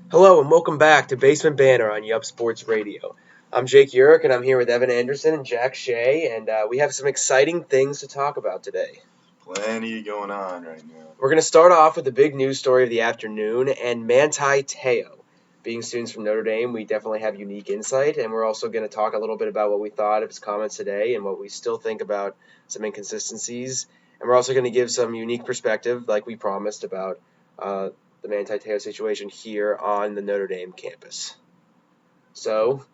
Hello and welcome back to Basement Banter on Yup Sports Radio. I'm Jake Urich and I'm here with Evan Anderson and Jack Shea, and we have some exciting things to talk about today. Plenty going on right now. We're going to start off with the big news story of the afternoon, and Manti Te'o. Being students from Notre Dame, we definitely have unique insight, and we're also going to talk a little bit about what we thought of his comments today and what we still think about some inconsistencies. And we're also going to give some unique perspective, like we promised, about the Manti Te'o situation here on the Notre Dame campus. So,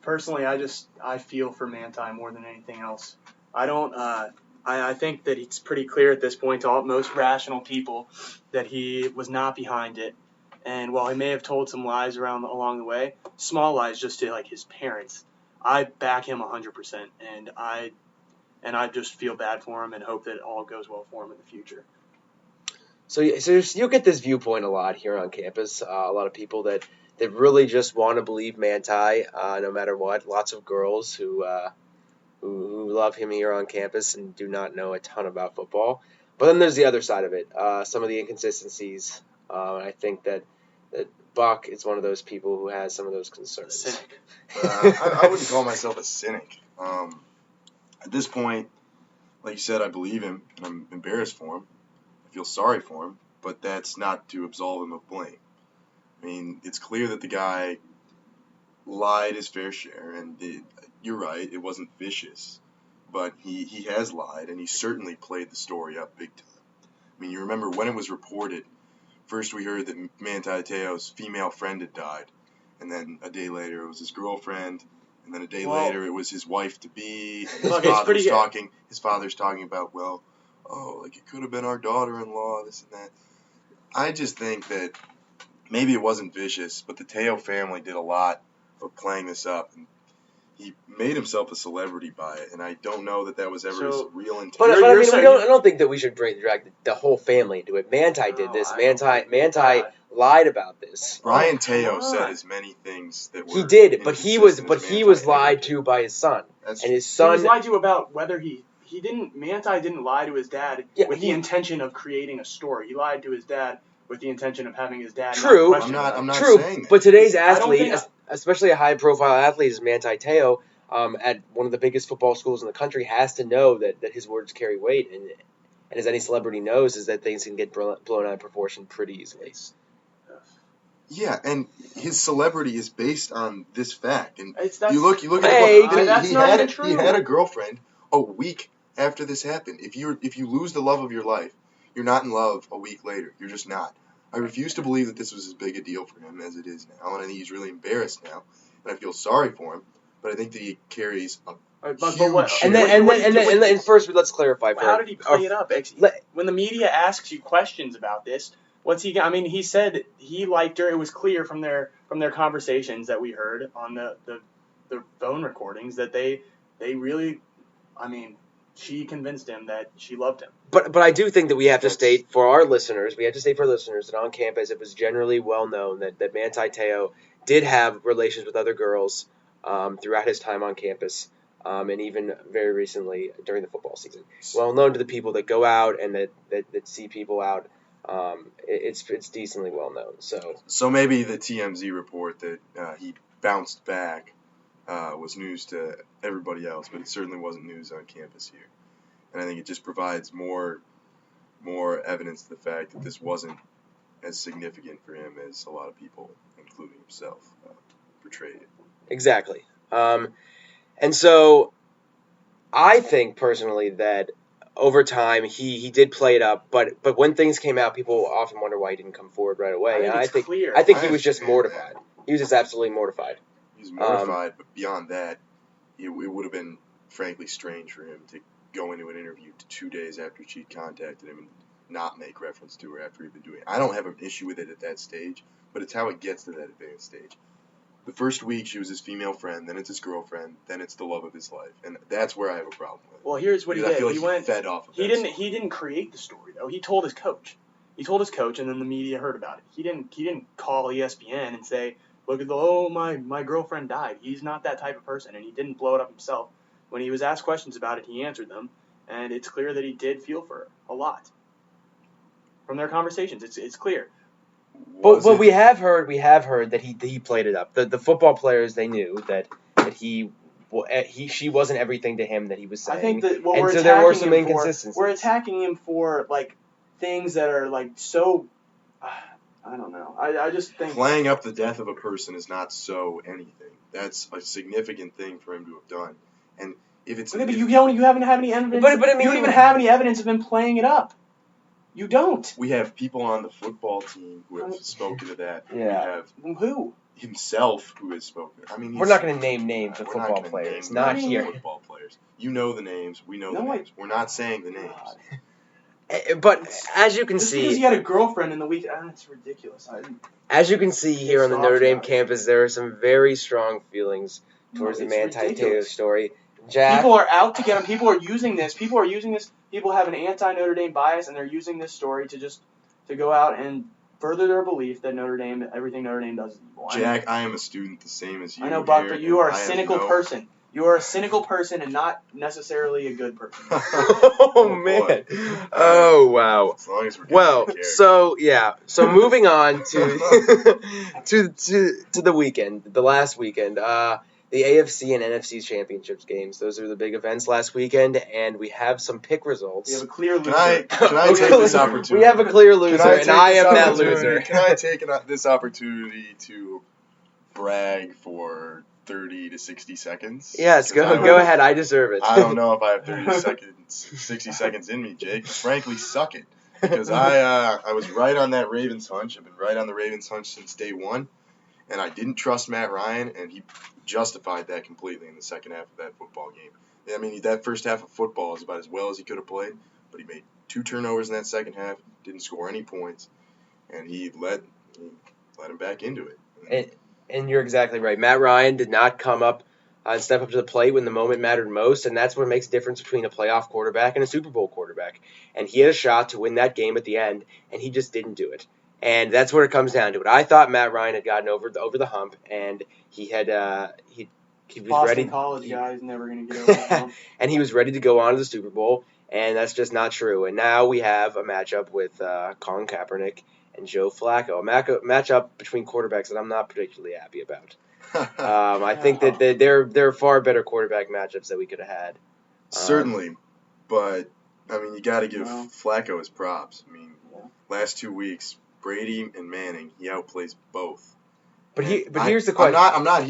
personally, I feel for Manti more than anything else. I think that it's pretty clear at this point to most rational people that he was not behind it. And while he may have told some lies along the way, small lies just to his parents, I back him 100%, and I just feel bad for him and hope that it all goes well for him in the future. So you'll get this viewpoint a lot here on campus. A lot of people that really just want to believe Manti, no matter what. Lots of girls who love him here on campus and do not know a ton about football. But then there's the other side of it. Some of the inconsistencies. I think that Buck is one of those people who has some of those concerns. Cynic. I wouldn't call myself a cynic. At this point, like you said, I believe him, and I'm embarrassed for him. I feel sorry for him, but that's not to absolve him of blame. I mean, it's clear that the guy lied his fair share, and you're right, it wasn't vicious, but he has lied, and he certainly played the story up big time. I mean, you remember when it was reported, first we heard that Manti Te'o's female friend had died, and then a day later it was his girlfriend, and then a day later it was his wife-to-be, and his father's talking about, it could have been our daughter-in-law, this and that. I just think that maybe it wasn't vicious, but the Te'o family did a lot of playing this up, and he made himself a celebrity by it, and I don't know that was ever his real intent. But I mean, I don't think that we should drag the whole family into it. Manti did this. Manti lied about this. Brian Te'o said as many things that were he did, but he was lied to by his son, and his son he was lied to about whether Manti didn't lie to his dad with the intention of creating a story. He lied to his dad with the intention of having his dad. True, I'm not saying that. But today's athlete, especially a high-profile athlete as Manti Te'o, at one of the biggest football schools in the country, has to know that his words carry weight, and as any celebrity knows, is that things can get blown out of proportion pretty easily. Yeah, and his celebrity is based on this fact. And you look at that's not even true. He had a girlfriend a week after this happened. If you lose the love of your life, you're not in love a week later. You're just not. I refuse to believe that this was as big a deal for him as it is now, and I think he's really embarrassed now, and I feel sorry for him. But I think that he carries a huge share. And first, let's clarify. How did he play it up? When the media asks you questions about this, what's he? I mean, he said he liked her. It was clear from their conversations that we heard on the phone recordings that they really, I mean, she convinced him that she loved him. But I do think that we have to state for our listeners, that on campus it was generally well known that Manti Te'o did have relations with other girls throughout his time on campus, and even very recently during the football season. Well known to the people that go out and that see people out. It's decently well known. So maybe the TMZ report that he bounced back was news to everybody else, but it certainly wasn't news on campus here. And I think it just provides more evidence to the fact that this wasn't as significant for him as a lot of people, including himself, portrayed it. Exactly. And so I think personally that over time he did play it up, but when things came out, people often wonder why he didn't come forward right away. I think he was just mortified. He was just absolutely mortified. He was mortified, but beyond that, it would have been frankly strange for him to go into an interview 2 days after she'd contacted him and not make reference to her after he'd been doing it. I don't have an issue with it at that stage, but it's how it gets to that advanced stage. The first week, she was his female friend, then it's his girlfriend, then it's the love of his life, and that's where I have a problem with it. Well, here's what he did. I feel like he fed off of He didn't create the story though. He told his coach. And then the media heard about it. He didn't call ESPN and say, "Look at my girlfriend died." He's not that type of person, and he didn't blow it up himself. When he was asked questions about it, he answered them, and it's clear that he did feel for her a lot. From their conversations, it's clear. But we have heard that he played it up. The football players, they knew that she wasn't everything to him that he was saying. I think that what and we're so attacking there were some him inconsistencies. for, we're attacking him for like things that are like so. I don't know. I just think playing up the death of a person is not so anything. That's a significant thing for him to have done. And if it's but you haven't had any evidence. But I mean, you don't even have any evidence of him playing it up. You don't. We have people on the football team who have spoken to that. Yeah. We have who? Himself who has spoken. I mean, we're not going to name names of football not players. Name Not here. Football players. You know the names. We know the names. We're not saying the names. But as you can just see, because he had a girlfriend in the week, it's ridiculous. As you can see here on the Notre Dame campus, there are some very strong feelings towards the Manti Te'o story. Jack, people are out to get him. People are using this. People have an anti-Notre Dame bias, and they're using this story to go out and further their belief that everything Notre Dame does is evil. Jack, I am a student the same as you. I know, Buck, but you are a cynical person. You are a cynical person and not necessarily a good person. Oh man! Oh wow! As long as we're so moving on to to the weekend, the last weekend, the AFC and NFC championships games. Those are the big events last weekend, and we have some pick results. We have a clear loser. Can I take this opportunity? We have a clear loser, and I am that loser. Can I take this opportunity to brag for 30 to 60 seconds? Yes, go ahead. I deserve it. I don't know if I have 60 seconds in me, Jake. Frankly, suck it. Because I was right on that Ravens hunch. I've been right on the Ravens hunch since day one. And I didn't trust Matt Ryan, and he justified that completely in the second half of that football game. I mean, that first half of football is about as well as he could have played, but he made 2 turnovers in that second half, didn't score any points, and he let him back into it. And you're exactly right. Matt Ryan did not come up and step up to the plate when the moment mattered most, and that's what makes the difference between a playoff quarterback and a Super Bowl quarterback. And he had a shot to win that game at the end, and he just didn't do it. And that's where it comes down to it. I thought Matt Ryan had gotten over the hump, and he was Boston ready. College guy is never going to get over the hump. And he was ready to go on to the Super Bowl, and that's just not true. And now we have a matchup with Colin Kaepernick and Joe Flacco, a matchup between quarterbacks that I'm not particularly happy about. I think that there are far better quarterback matchups that we could have had. Certainly, but I mean, you got to give Flacco his props. I mean, last 2 weeks, Brady and Manning, he outplays both. But here's the question. I'm not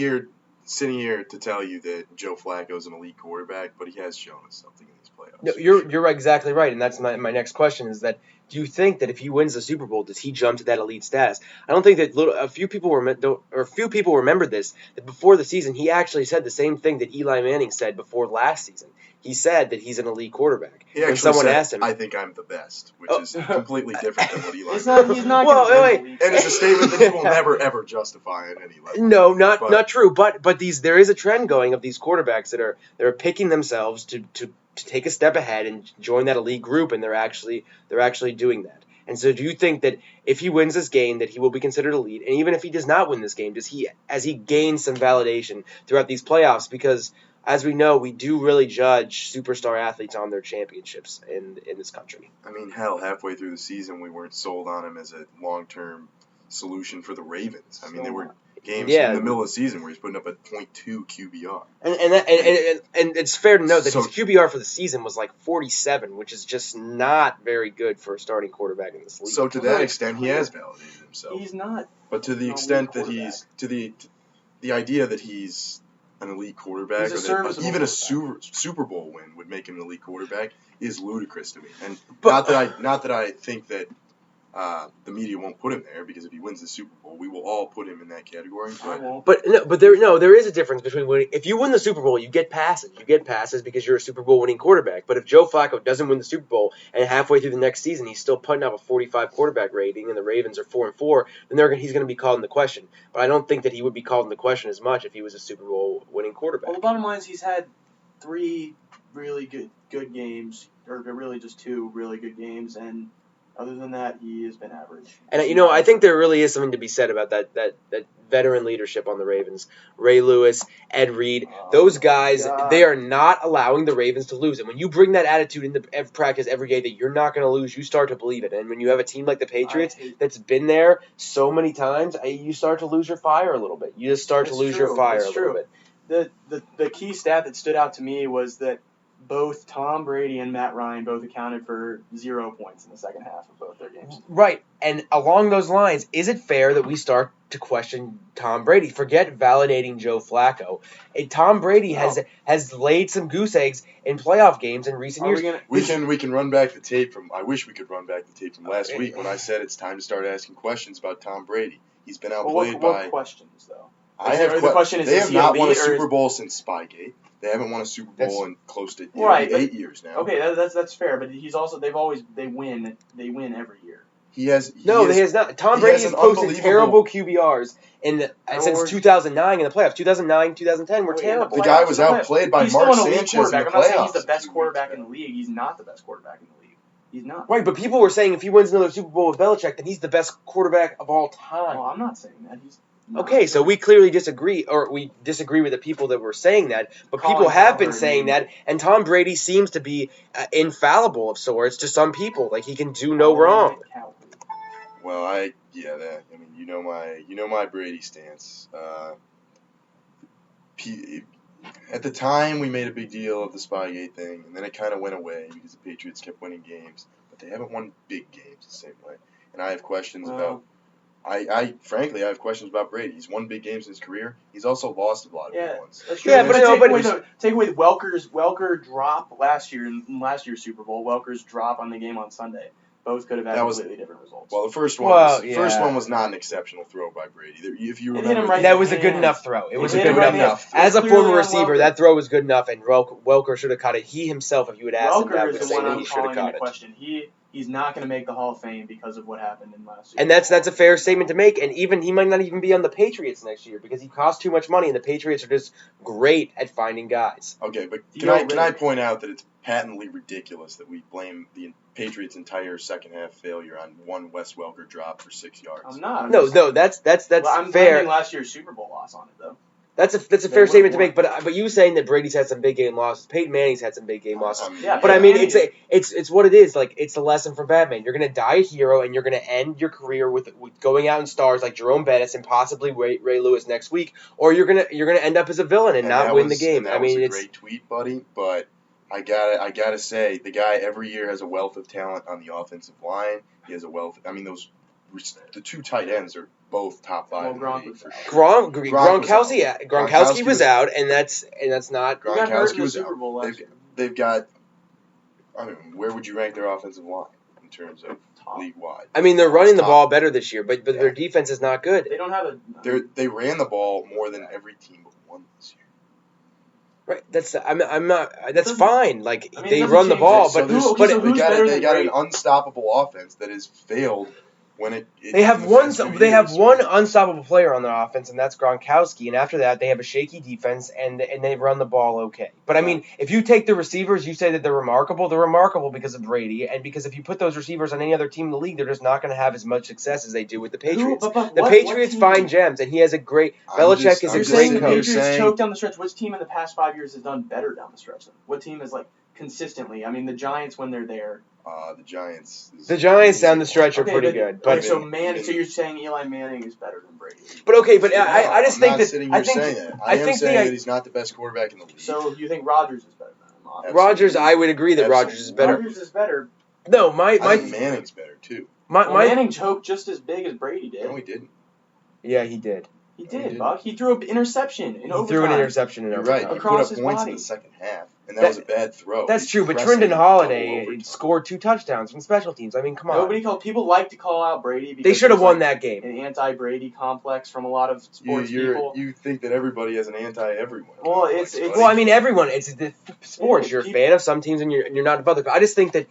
sitting here to tell you that Joe Flacco is an elite quarterback, but he has shown us something in these playoffs. No, you're exactly right, and that's my next question is that do you think that if he wins the Super Bowl, does he jump to that elite status? I don't think that a few people remember this, that before the season he actually said the same thing that Eli Manning said before last season. He said that he's an elite quarterback. When someone asked him, I think I'm the best, which is completely different than what Eli Manning He's not and it's a statement that he will never, ever justify at any level. No, not true. But there is a trend going of these quarterbacks that are picking themselves to take a step ahead and join that elite group, and they're actually doing that. And so do you think that if he wins this game that he will be considered elite? And even if he does not win this game, has he gained some validation throughout these playoffs? Because as we know, we do really judge superstar athletes on their championships in this country. I mean, hell, halfway through the season, we weren't sold on him as a long-term solution for the Ravens. I mean, there were games in the middle of the season where he's putting up a .2 QBR. And it's fair to note that his QBR for the season was like 47, which is just not very good for a starting quarterback in this league. So to that extent, he has validated himself. He's not. But to the extent that he's the idea that he's an elite quarterback, or that even a Super Bowl win would make him an elite quarterback, is ludicrous to me. And not that I think that the media won't put him there, because if he wins the Super Bowl, we will all put him in that category. But there is a difference between winning. If you win the Super Bowl, you get passes. You get passes because you're a Super Bowl winning quarterback. But if Joe Flacco doesn't win the Super Bowl and halfway through the next season he's still putting up a 45 quarterback rating and the Ravens are 4-4, then he's going to be called into question. But I don't think that he would be called into question as much if he was a Super Bowl winning quarterback. Well, the bottom line is he's had 3 really good games, or really just 2 really good games, and Other than that, he has been average. And I think there really is something to be said about that veteran leadership on the Ravens. Ray Lewis, Ed Reed, those guys, God. they are not allowing the Ravens to lose. And when you bring that attitude into practice every day that you're not going to lose, you start to believe it. And when you have a team like the Patriots that's been there so many times, you start to lose your fire a little bit. You just start to lose your fire a little bit. The key stat that stood out to me was that both Tom Brady and Matt Ryan both accounted for 0 points in the second half of both their games. Right, and along those lines, is it fair that we start to question Tom Brady? Forget validating Joe Flacco. Tom Brady has laid some goose eggs in playoff games in recent years. We can run back the tape from. I wish we could run back the tape from last week when I said it's time to start asking questions about Tom Brady. He's been outplayed by. What questions though? The question is, they have not won a Super Bowl since Spygate. They haven't won a Super Bowl in close to 8 years now. Okay, that's fair, but they win every year. He has not. Tom Brady has posted terrible QBRs since 2009 in the playoffs. 2009, 2010 were terrible. The guy was outplayed by Mark Sanchez in the playoffs. I'm not saying he's the best quarterback in the league. He's not the best quarterback in the league. He's not. Right, but people were saying if he wins another Super Bowl with Belichick, then he's the best quarterback of all time. Well, I'm not saying that. Okay, so we clearly disagree, or we disagree with the people that were saying that, but people have been saying that, and Tom Brady seems to be infallible of sorts to some people. Like, he can do no wrong. Well, you know my Brady stance. At the time, we made a big deal of the Spygate thing, and then it kind of went away because the Patriots kept winning games, but they haven't won big games the same way. And I have questions about. I frankly have questions about Brady. He's won big games in his career. He's also lost a lot of big ones. That's true. Yeah, but take away Welker drop last year in last year's Super Bowl. Welker's drop on the game on Sunday. Both could have had completely different results. Well, the first one was not an exceptional throw by Brady. If you remember, that was a good enough throw. It was a good enough. As a former receiver, that throw was good enough, and Welker should have caught it. He himself, if you had asked him, that would say that he should have caught it. He's not going to make the Hall of Fame because of what happened in last year. And that's a fair statement to make. And even he might not even be on the Patriots next year because he costs too much money, and the Patriots are just great at finding guys. Okay, but can I point out that it's patently ridiculous that we blame the Patriots' entire second half failure on one Wes Welker drop for 6 yards? I'm not. No, that's I'm fair. blaming last year's Super Bowl loss on it though. That's a fair statement to make, but you saying that Brady's had some big game losses, Peyton Manning's had some big game losses. But I mean, it's what it is. Like, it's a lesson for Batman. You're gonna die a hero, and you're gonna end your career with going out in stars like Jerome Bettis and possibly Ray Lewis next week, or you're gonna end up as a villain and not win the game. I mean, it's a great tweet, buddy. But I gotta say, the guy every year has a wealth of talent on the offensive line. He has a wealth. I mean, the two tight ends are both top 5 in the league for sure. Gronkowski was out, and that's not. Gronkowski was out. They've got. I mean, where would you rank their offensive line in terms of league wide? I mean, they're running the ball better this year, but their defense is not good. They don't have They ran the ball more than every team but one this year. Right, I'm not. That's fine. Like, they run the ball, but they got an unstoppable offense that has failed. They have one unstoppable player on their offense, and that's Gronkowski. And after that, they have a shaky defense, and they run the ball okay. But I mean, if you take the receivers, you say that they're remarkable. They're remarkable because of Brady, and because if you put those receivers on any other team in the league, they're just not going to have as much success as they do with the Patriots. The Patriots find gems, and he has a great. Belichick is a great coach. coach. The Patriots choked down the stretch. Which team in the past 5 years has done better down the stretch? What team is consistently? I mean, the Giants when they're there. The Giants. The Giants down the stretch are pretty good. But so you're saying Eli Manning is better than Brady? I just think that saying that. I am saying that he's not the best quarterback in the league. So you think Rodgers is better than him? Rodgers, I would agree that Rodgers is better. Rodgers is better. No, I think Manning's better too. Manning choked just as big as Brady did. No, he didn't. Yeah, he did. He did, Buck. He threw an interception in overtime. He threw an interception in overtime. You're right. He put up points in the second half, and that was a bad throw. That's true, but Trendon Holiday scored 2 touchdowns from special teams. I mean, come on. People like to call out Brady because they should have won that game. An anti-Brady complex from a lot of sports people. You think that everybody has an anti-everyone. Well, I mean, everyone. It's the sports. You're a fan of some teams, and you're not of other. I just think that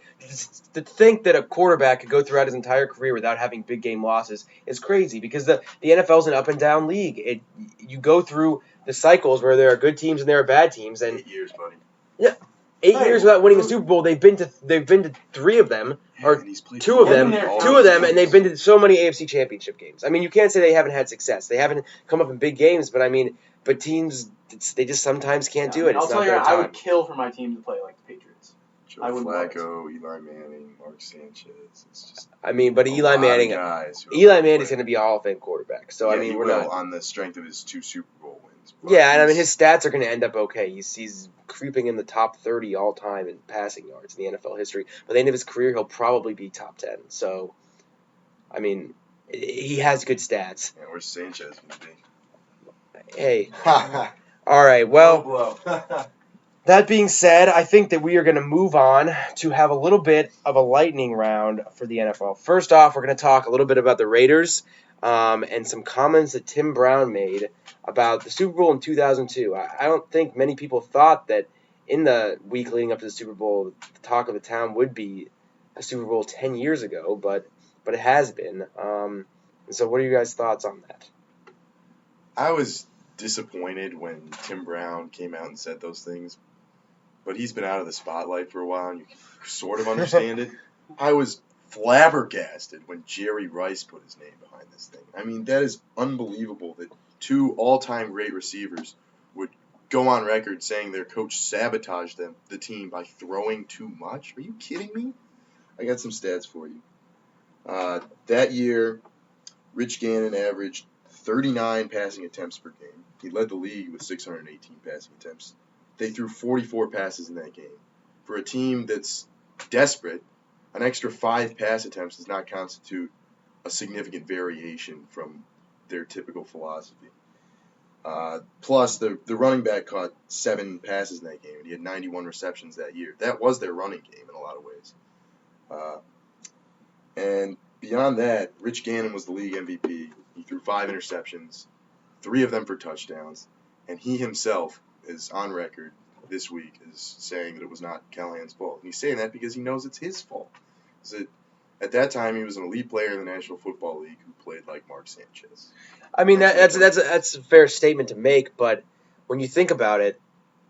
to think that a quarterback could go throughout his entire career without having big game losses is crazy because the NFL's an up and down league. You go through the cycles where there are good teams and there are bad teams. And 8 years, buddy. Yeah, 8 years without winning a Super Bowl. They've been to 3 of them, or and he's played two of them, all two of them, games. and they've been to so many AFC Championship games. I mean, you can't say they haven't had success. They haven't come up in big games, but I mean, but teams, they just sometimes can't do it. I'll It's tell not you, their I time. would kill for my team to play like the Patriots. Joe I would love it. Flacco, Eli Manning, Mark Sanchez. It's just I mean, but a Eli lot Manning, of guys who Eli are Manning's playing. going to be a Hall of Fame quarterback. So I mean, he we're will not. on the strength of his 2 Super Bowl wins. But Yeah, and I mean, he's- his stats are going to end up okay. He's creeping in the top 30 all time in passing yards in the NFL history. By the end of his career, he'll probably be top 10. So, I mean, he has good stats. Yeah, where's Sanchez going to be? Hey, all right. Well, blow. that being said, I think that we are going to move on to have a little bit of a lightning round for the NFL. First off, we're going to talk a little bit about the Raiders and some comments that Tim Brown made about the Super Bowl in 2002. I don't think many people thought that in the week leading up to the Super Bowl, the talk of the town would be a Super Bowl 10 years ago, but it has been. And so what are you guys' thoughts on that? I was disappointed when Tim Brown came out and said those things, but he's been out of the spotlight for a while, and you can sort of understand it. I was flabbergasted when Jerry Rice put his name behind this thing. I mean, that is unbelievable that 2 all-time great receivers would go on record saying their coach sabotaged the team by throwing too much. Are you kidding me? I got some stats for you. That year, Rich Gannon averaged 39 passing attempts per game. He led the league with 618 passing attempts. They threw 44 passes in that game. For a team that's desperate, an extra 5 pass attempts does not constitute a significant variation from their typical philosophy. Plus, the running back caught 7 passes in that game, and he had 91 receptions that year. That was their running game in a lot of ways. And beyond that, Rich Gannon was the league MVP. He threw 5 interceptions, 3 of them for touchdowns, and he himself is on record this week as saying that it was not Callahan's fault. And he's saying that because he knows it's his fault. At that time, he was an elite player in the National Football League who played like Mark Sanchez. I mean, that's a fair statement to make, but when you think about it,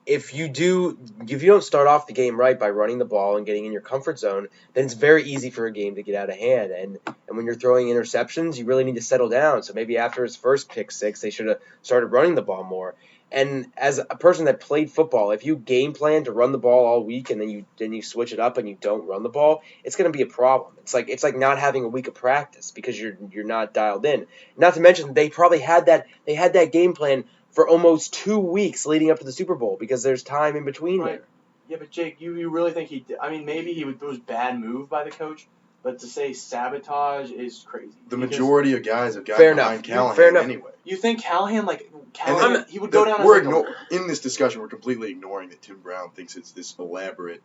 if you don't start off the game right by running the ball and getting in your comfort zone, then it's very easy for a game to get out of hand. And when you're throwing interceptions, you really need to settle down. So maybe after his first pick six, they should have started running the ball more. And as a person that played football, if you game plan to run the ball all week and then you switch it up and you don't run the ball, it's going to be a problem. It's like not having a week of practice because you're not dialed in. Not to mention they probably had that game plan for almost 2 weeks leading up to the Super Bowl because there's time in between there. Yeah, but Jake, you really think he did? I mean, maybe it was a bad move by the coach, but to say sabotage is crazy. The majority of guys have gotten behind Callahan anyway. You think Callahan, he would go down as in this discussion, we're completely ignoring that Tim Brown thinks it's this elaborate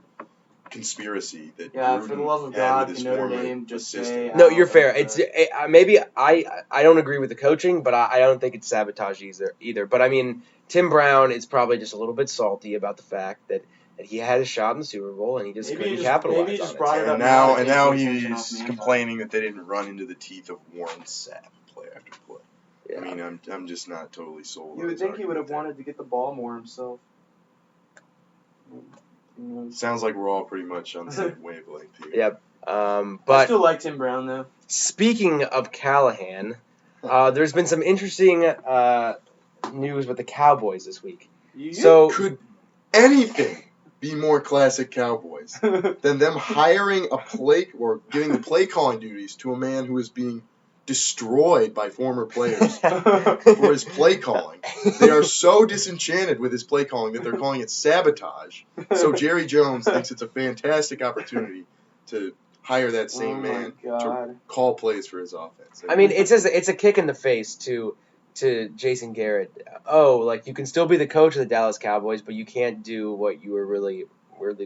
conspiracy that Gruden for the love of God, can Notre Dame just say... No, you're fair. It's maybe I don't agree with the coaching, but I don't think it's sabotage either. But I mean, Tim Brown is probably just a little bit salty about the fact that he had a shot in the Super Bowl and he just couldn't capitalize on it. And now he's complaining that they didn't run into the teeth of Warren Sapp play after play. Yeah. I mean, I'm just not totally sold. You would think he would have wanted to get the ball more himself. Sounds like we're all pretty much on the same wavelength here. Yep. But I still like Tim Brown, though. Speaking of Callahan, there's been some interesting news with the Cowboys this week. Could anything be more classic Cowboys than them hiring a play or giving the play calling duties to a man who is being destroyed by former players for his play calling? They are so disenchanted with his play calling that they're calling it sabotage. So Jerry Jones thinks it's a fantastic opportunity to hire that same man to call plays for his offense. I mean, it's a kick in the face to Jason Garrett. You can still be the coach of the Dallas Cowboys, but you can't do what you were really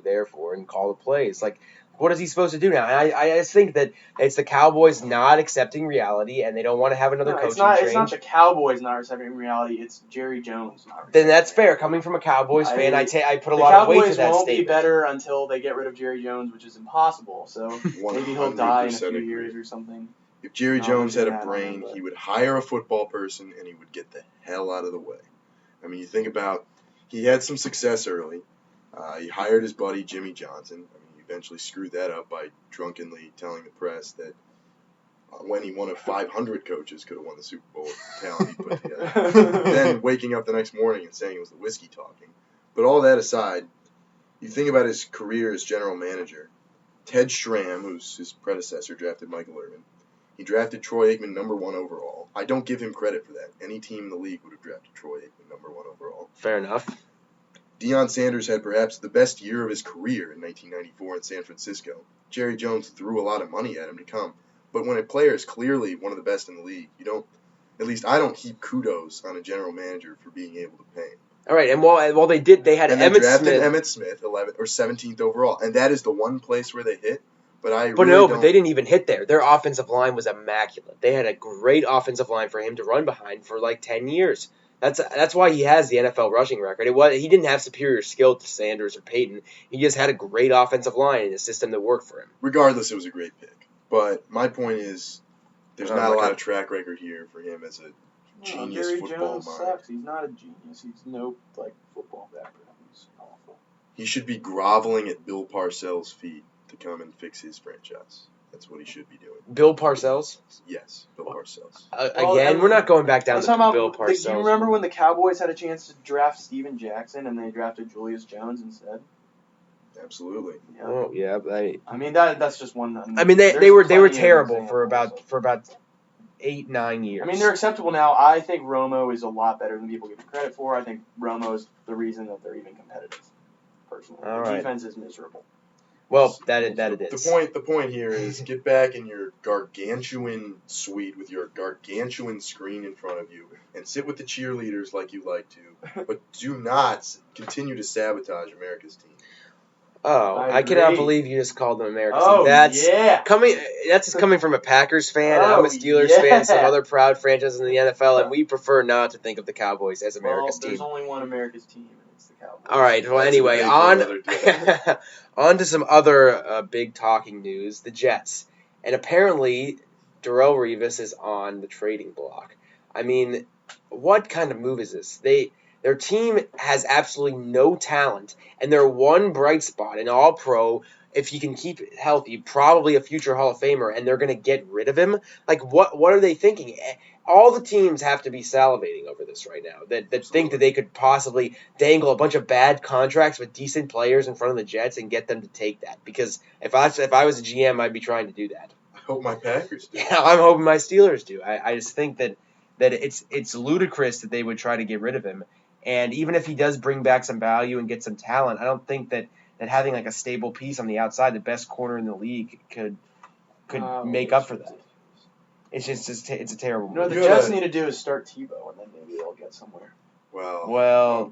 there for and call the plays. Like, what is he supposed to do now? And I just think that it's the Cowboys not accepting reality, and they don't want to have another coaching change. It's not the Cowboys not accepting reality. It's Jerry Jones not. Then that's fair. Coming from a Cowboys fan, I put a lot of weight to that statement. The Cowboys won't be better until they get rid of Jerry Jones, which is impossible. So maybe he'll die in a few years or something. If Jerry Jones had a brain, he would hire a football person and he would get the hell out of the way. I mean, you think about, he had some success early. He hired his buddy Jimmy Johnson. I mean, eventually screwed that up by drunkenly telling the press that when he one of 500 coaches could have won the Super Bowl with the talent he put together. Then waking up the next morning and saying it was the whiskey talking. But all that aside, you think about his career as general manager. Ted Schramm, who's his predecessor, drafted Michael Irvin. He drafted Troy Aikman number 1 overall. I don't give him credit for that. Any team in the league would have drafted Troy Aikman number 1 overall. Fair enough. Deion Sanders had perhaps the best year of his career in 1994 in San Francisco. Jerry Jones threw a lot of money at him to come. But when a player is clearly one of the best in the league, you don't, at least I don't heap kudos on a general manager for being able to pay him. All right, and while they did, they had And Emmitt they drafted Smith. Emmitt Smith, 11th or 17th overall, and that is the one place where they hit. But But they didn't even hit there. Their offensive line was immaculate. They had a great offensive line for him to run behind for like 10 years. That's why he has the NFL rushing record. He didn't have superior skill to Sanders or Peyton. He just had a great offensive line and a system that worked for him. Regardless, it was a great pick. But my point is, there's not a lot of track record here for him as a genius Jerry football Jones mind. sucks. He's not a genius. He's no football background. He's awful. He should be groveling at Bill Parcells' feet to come and fix his franchise. That's what he should be doing. Bill Parcells? Yes, Bill Parcells. Again, we're not going back down to Bill Parcells. Do you remember when the Cowboys had a chance to draft Steven Jackson and they drafted Julius Jones instead? Absolutely. Yeah. Oh yeah, but I mean that's just one. I mean they were terrible for about 8-9 years. I mean they're acceptable now. I think Romo is a lot better than people give him credit for. I think Romo is the reason that they're even competitive. Personally, All the right. defense is miserable. Well, that it is. The point here is get back in your gargantuan suite with your gargantuan screen in front of you and sit with the cheerleaders like you like to, but do not continue to sabotage America's team. Oh, I cannot believe you just called them America's team. Oh, yeah. That's coming from a Packers fan. And I'm a Steelers fan. Some other proud franchises in the NFL, and we prefer not to think of the Cowboys as America's team. There's only one America's team, and it's the Cowboys. All right. Well, anyway, on to some other big talking news: the Jets, and apparently Darrelle Revis is on the trading block. I mean, what kind of move is this? Their team has absolutely no talent, and their one bright spot, an all-pro, if he can keep it healthy, probably a future Hall of Famer, and they're going to get rid of him? Like, what are they thinking? All the teams have to be salivating over this right now, that think that they could possibly dangle a bunch of bad contracts with decent players in front of the Jets and get them to take that. Because if I was a GM, I'd be trying to do that. I hope my Packers do. Yeah, I'm hoping my Steelers do. I just think that it's ludicrous that they would try to get rid of him. And even if he does bring back some value and get some talent, I don't think that having like a stable piece on the outside, the best corner in the league, could make up for that. It's just it's a terrible move. No, the Jets need to do is start Tebow, and then maybe they'll get somewhere. Well,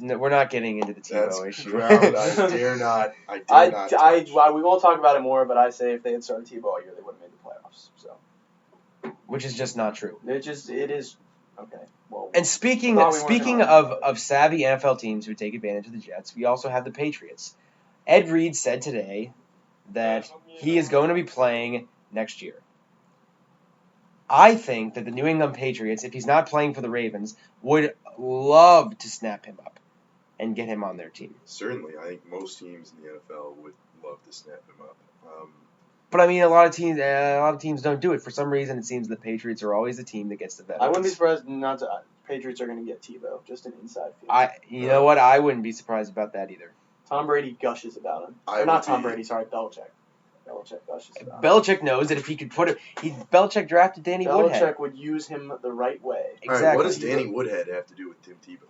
we're not getting into the Tebow issue. I dare not. We won't talk about it more, but I say if they had started Tebow all year, they would have made the playoffs. So, which is just not true. It is okay. Well, and speaking of savvy NFL teams who take advantage of the Jets, we also have the Patriots. Ed Reed said today that he is going to be playing next year. I think that the New England Patriots, if he's not playing for the Ravens, would love to snap him up and get him on their team. Certainly. I think most teams in the NFL would love to snap him up. But I mean, a lot of teams don't do it. For some reason, it seems the Patriots are always the team that gets the veterans. I wouldn't be surprised Patriots are going to get Tebow, just an inside field. You know what? I wouldn't be surprised about that either. Tom Brady gushes about him. Belichick. Belichick gushes about him. Belichick knows that if he could put it, Belichick drafted Danny Woodhead. Belichick would use him the right way. Exactly. Right, what does Danny Woodhead have to do with Tim Tebow?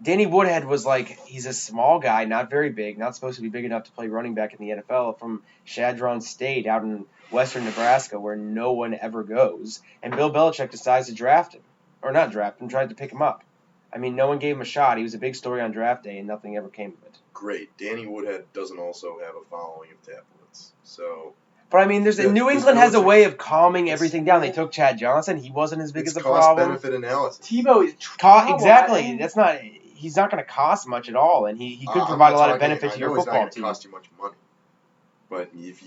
Danny Woodhead was he's a small guy, not very big, not supposed to be big enough to play running back in the NFL, from Chadron State out in western Nebraska where no one ever goes. And Bill Belichick decides to draft him. Or not draft him, tried to pick him up. I mean, no one gave him a shot. He was a big story on draft day, and nothing ever came of it. Great. Danny Woodhead doesn't also have a following of tablets. So... But I mean, New England has a way of calming everything down. They took Chad Johnson; he wasn't as big as a problem. Cost-benefit analysis. Tebow is exactly. That's not. He's not going to cost much at all, and he could provide a lot of benefit to your football team. It's not going to cost you much money. But if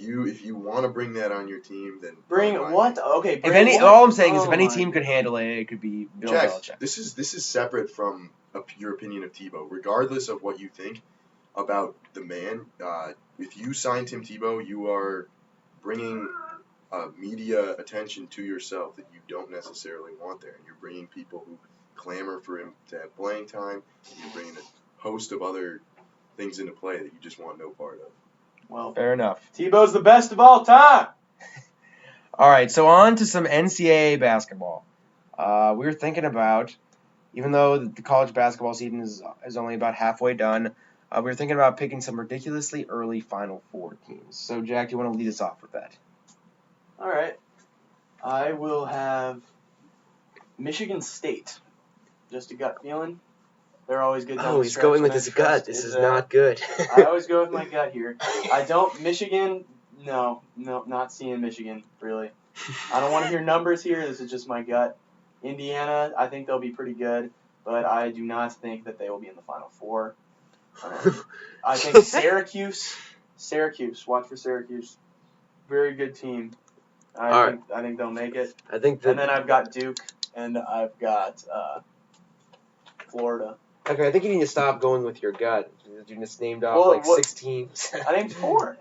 you want to bring that on your team, then bring what? Okay. All I'm saying is, if any team could handle it, it could be Bill Belichick. This is separate from your opinion of Tebow. Regardless of what you think, about the man. If you sign Tim Tebow, you are bringing media attention to yourself that you don't necessarily want there. And you're bringing people who clamor for him to have playing time. And you're bringing a host of other things into play that you just want no part of. Well, Fair enough. Tebow's the best of all time. All right, so on to some NCAA basketball. We were thinking about, even though the college basketball season is only about halfway done, we were thinking about picking some ridiculously early Final Four teams. So, Jack, do you want to lead us off with that? All right. I will have Michigan State. Just a gut feeling. They're always good. Oh, he's going with his gut. This is not good. I always go with my gut here. Michigan, no, not seeing Michigan, really. I don't want to hear numbers here. This is just my gut. Indiana, I think they'll be pretty good, but I do not think that they will be in the Final Four. I think Syracuse, watch for Syracuse. Very good team. I think they'll make it. I think that. And then I've got Duke, and I've got Florida. Okay, I think you need to stop going with your gut. You just named off 6 teams. I named 4.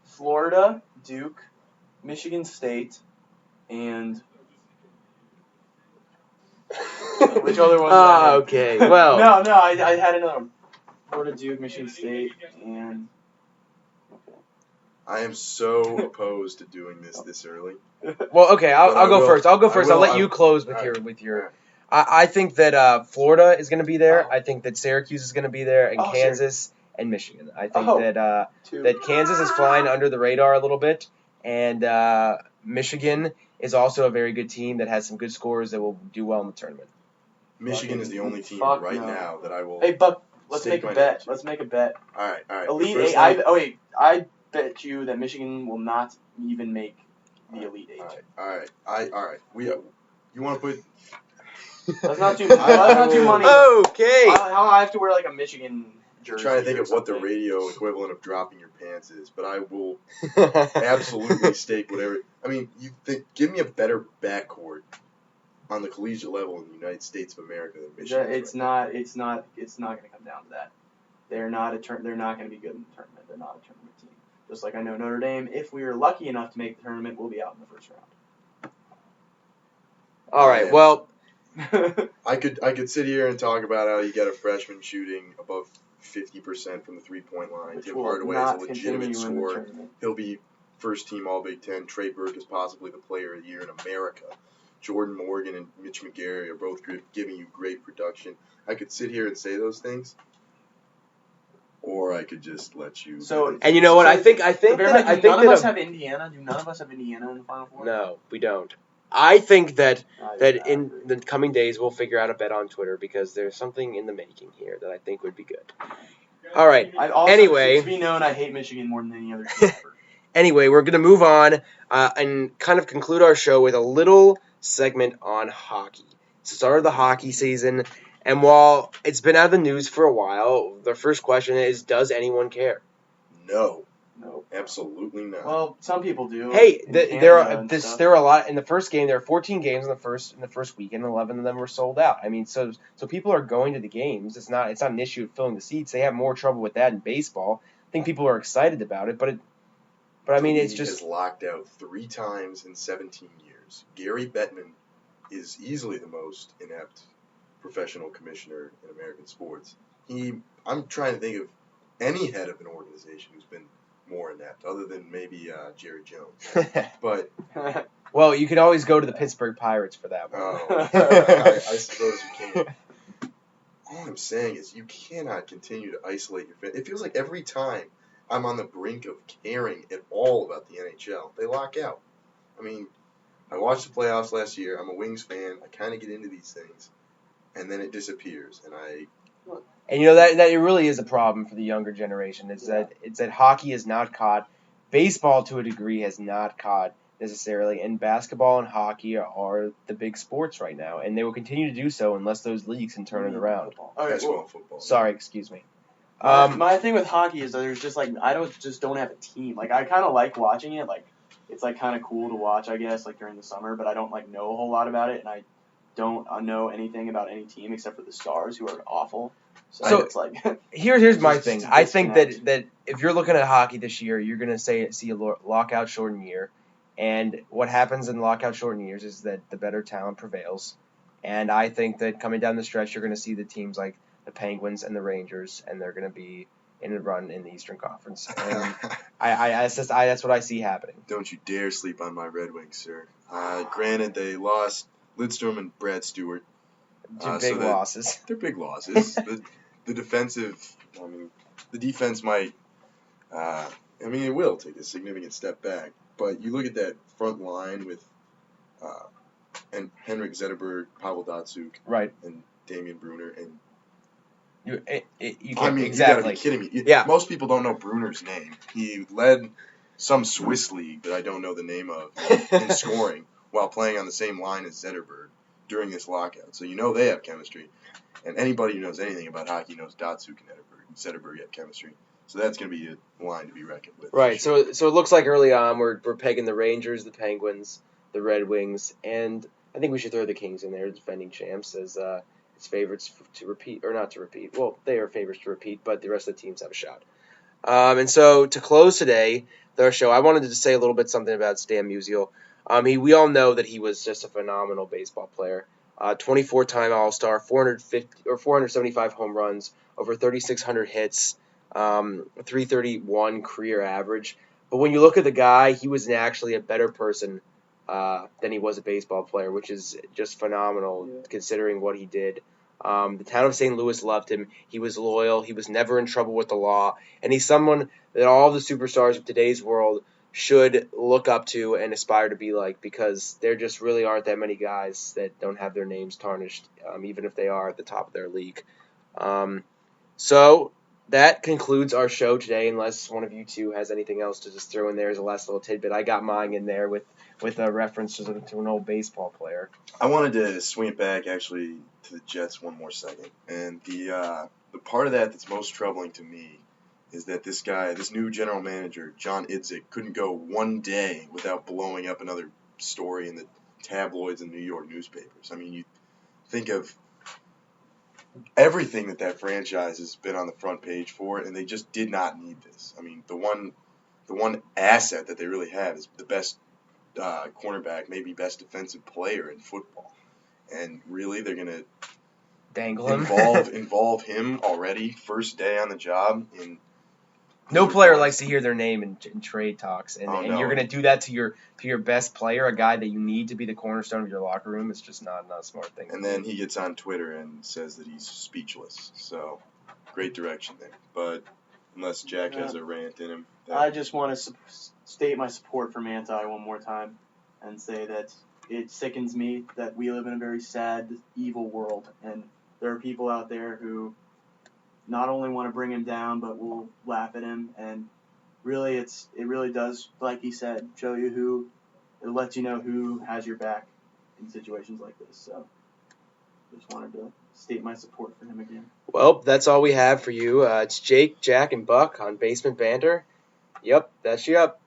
Florida, Duke, Michigan State, and which other one? Okay. Well. No, I had another one. Florida, Duke, Michigan State, and. Okay. I am so opposed to doing this early. Well, okay, I'll go first. I'll let you close with right. your. I think that Florida is going to be there. I think that Syracuse is going to be there, and Kansas and Michigan. I think that Kansas is flying under the radar a little bit, and Michigan is also a very good team that has some good scores that will do well in the tournament. Michigan is the only team now that I will. Hey, Buck, let's make a bet. Let's make a bet. All right. Elite Eight. I bet you that Michigan will not even make the Elite Eight. All right. You want to put? Let's not do money. Okay. I have to wear like a Michigan jersey. I'm trying to think of what the radio equivalent of dropping your pants is, but I will absolutely stake whatever. I mean, give me a better backcourt on the collegiate level in the United States of America than Michigan. It's not going to come down to that. They're not going to be good in the tournament. They're not a tournament team. Just like I know Notre Dame, if we are lucky enough to make the tournament, we'll be out in the first round. All right. Well. I could sit here and talk about how you get a freshman shooting above 50% from the 3-point line. Tim Hardaway is a legitimate scorer. He'll be first team All Big Ten. Trey Burke is possibly the player of the year in America. Jordan Morgan and Mitch McGarry are both giving you great production. I could sit here and say those things, or I could just let you. And you know what? I think none of us have Indiana. Do none of us have Indiana in the Final Four? No, we don't. I think that in the coming days we'll figure out a bet on Twitter because there's something in the making here that I think would be good. All right. Anyway, to be known, I hate Michigan more than any other team ever. Anyway, we're going to move on and kind of conclude our show with a little segment on hockey. It's the start of the hockey season, and while it's been out of the news for a while, the first question is, does anyone care? No. No, absolutely not. Well, some people do. Hey, there are a lot in the first game. There are 14 games in the first week, and 11 of them were sold out. I mean, so people are going to the games. It's not an issue of filling the seats. They have more trouble with that in baseball. I think people are excited about it, but I mean, it's just has locked out 3 times in 17 years. Gary Bettman is easily the most inept professional commissioner in American sports. I'm trying to think of any head of an organization who's been more inept, other than maybe Jerry Jones. But well, you could always go to the Pittsburgh Pirates for that one. I suppose you can. All I'm saying is you cannot continue to isolate your fans. It feels like every time I'm on the brink of caring at all about the NHL, they lock out. I mean, I watched the playoffs last year. I'm a Wings fan. I kind of get into these things, and then it disappears, And you know that it really is a problem for the younger generation. It's that hockey is not caught, baseball to a degree has not caught necessarily, and basketball and hockey are the big sports right now, and they will continue to do so unless those leagues can turn it around. Football. Sorry, excuse me. My thing with hockey is that there's just like I don't have a team. Like I kind of like watching it. Like it's like kind of cool to watch, I guess, like during the summer. But I don't know a whole lot about it, and I don't know anything about any team except for the Stars, who are awful. So it's like here's my just thing. a I think disconnect. that if you're looking at hockey this year, you're gonna see a lockout shortened year, and what happens in lockout shortened years is that the better talent prevails, and I think that coming down the stretch, you're gonna see the teams like the Penguins and the Rangers, and they're gonna be in a run in the Eastern Conference. And that's what I see happening. Don't you dare sleep on my Red Wings, sir. Granted, they lost Lidstrom and Brad Stewart. Two big losses. They're big losses. The defense might, it will take a significant step back. But you look at that front line with and Henrik Zetterberg, Pavel Datsyuk, right, and Damian Brunner, and you exactly. You gotta be kidding me. Yeah. Most people don't know Brunner's name. He led some Swiss league that I don't know the name of in scoring while playing on the same line as Zetterberg during this lockout. So they have chemistry. And anybody who knows anything about hockey knows Datsyuk and Zetterberg have chemistry. So that's going to be a line to be reckoned with. Right. So it looks like early on we're pegging the Rangers, the Penguins, the Red Wings, and I think we should throw the Kings in there, defending champs, as its favorites to repeat, or not to repeat. Well, they are favorites to repeat, but the rest of the teams have a shot. And so to close today, our show, I wanted to say a little bit something about Stan Musial. We all know that he was just a phenomenal baseball player. 24-time All-Star, 475 home runs, over 3,600 hits, 331 career average. But when you look at the guy, he was actually a better person than he was a baseball player, which is just phenomenal considering what he did. The town of St. Louis loved him. He was loyal. He was never in trouble with the law. And he's someone that all the superstars of today's world should look up to and aspire to be like, because there just really aren't that many guys that don't have their names tarnished, even if they are at the top of their league. So that concludes our show today, unless one of you two has anything else to just throw in there as a last little tidbit. I got mine in there with a reference to an old baseball player. I wanted to swing it back, actually, to the Jets one more second. And the part of that that's most troubling to me is that this new general manager, John Idzik, couldn't go one day without blowing up another story in the tabloids and New York newspapers. I mean, you think of everything that franchise has been on the front page for, and they just did not need this. I mean, the one asset that they really have is the best cornerback, maybe best defensive player in football. And really, they're going to dangle him, involve him already, first day on the job. No player likes to hear their name in trade talks, and you're going to do that to your best player, a guy that you need to be the cornerstone of your locker room. It's just not a smart thing. And then he gets on Twitter and says that he's speechless. So, great direction there. But unless Jack has a rant in him. I just want to state my support for Manti one more time and say that it sickens me that we live in a very sad, evil world, and there are people out there who not only want to bring him down, but will laugh at him. And really, it really does, like he said, show you it lets you know who has your back in situations like this. So, just wanted to state my support for him again. Well, that's all we have for you. It's Jake, Jack, and Buck on Basement Banter. Yep, that's you up.